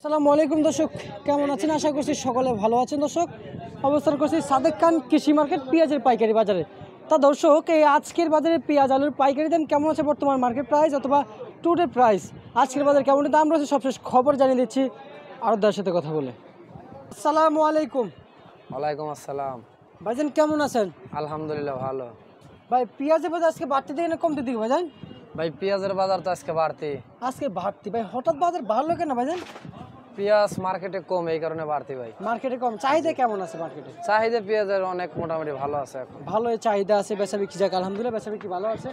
আসসালামু আলাইকুম দর্শক, কেমন আছেন? আশা করছি সকলে ভালো আছেন। দর্শক, অবস্থান করছি সাদেক খান কৃষি মার্কেট পেঁয়াজের পাইকারি বাজারে। তা দর্শক, এই আজকের বাজারে পেঁয়াজ আলুর পাইকারি দাম কেমন আছে, বর্তমান মার্কেট প্রাইস অথবা টুডে প্রাইস, আজকের বাজারে কেমন দাম রয়েছে, সবশেষ খবর জানিয়ে দিচ্ছি আরদার সাথে কথা বলে। আসসালামু আলাইকুম। ওয়ালাইকুম আসসালাম। ভাইজান কেমন আছেন? আলহামদুলিল্লাহ ভালো। ভাই পেঁয়াজের বাজার আজকে বাড়তি দিকে না কমতে দিকে ভাইজান? ভাই পেঁয়াজের বাজার তো আজকে বাড়তি। আজকে বাড়তি ভাই, হঠাৎ বাজার বাড়লো কেন ভাইজান? পেঁয়াজ মার্কেটে কম, এই কারণে বাড়তি ভাই। মার্কেটে কম, চাহিদা কেমন আছে মার্কেটে? চাহিদা পেঁয়াজের অনেক মোটামুটি ভালো আছে এখন। ভালোই চাহিদা আছে, বেচাবিক্রি যাক আলহামদুলিল্লাহ, বেচাবিক্রি ভালো আছে।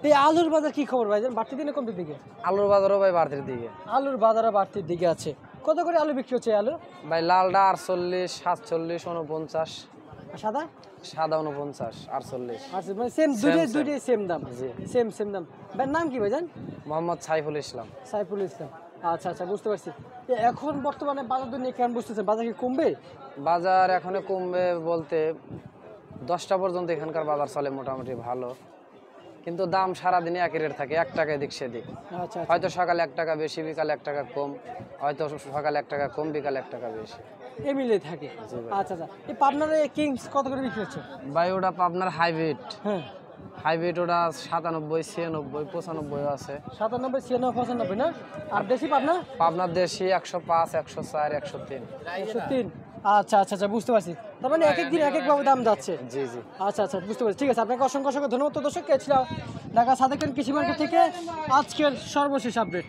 এই আলুর বাজার কি খবর ভাইজান, বাড়তি দিনে কমতে দিকে? আলুর বাজারও ভাই বাড়তির দিকে। আলুর বাজারও বাড়তির দিকে আছে। কত করে আলু বিক্রি হচ্ছে আলু? ভাই লালটা 48, 47, 49, আর সাদা? সাদা 49, 48। আচ্ছা, মানে সেম দুইটাই সেম দাম? জি। সেম দাম। ভাই নাম কি ভাইজান? মোহাম্মদ সাইফুল ইসলাম। সাইফুল ইসলাম। আচ্ছা বুঝতে পারছি। এখন বর্তমানে বাজার দর নিয়ে কেমন বুঝতেছেন, বাজার কি কমবে? বাজার এখনো কমবে বলতে 10টা পর্যন্ত এখানকার বাজার চলে মোটামুটি ভালো, কিন্তু দাম সারাদিনে একই রেট থাকে, 1 টাকা এদিক সেদিক। আচ্ছা হয়তো সকালে 1 টাকা বেশি, বিকালে 1 টাকা কম, হয়তো সকালে 1 টাকা কম, বিকালে 1 টাকা বেশি। এমিলে থাকে। জি ভাই। আচ্ছা, এই পাবনার কিংস কত করে বিক্রি হচ্ছে? ভাই ওটা আপনার হাইব্রিড। হ্যাঁ, হাইব্রিড ওটা 97, 96, 95 আছে। 97, 96, 95 না? আর দেশি পাবনা? আপনার দেশি 105, 104, 103। 103। আচ্ছা বুঝতে পারছি। তার মানে এক এক দিন এক এক ভাবে দাম যাচ্ছে। জি। আচ্ছা বুঝতে পারছি। ঠিক আছে, আপনাকে অসংখ্য ধন্যবাদ। তো দর্শক, ছিল ঢাকা সাদেক খান কৃষি মার্কেট থেকে আজকের সর্বশেষ আপডেট।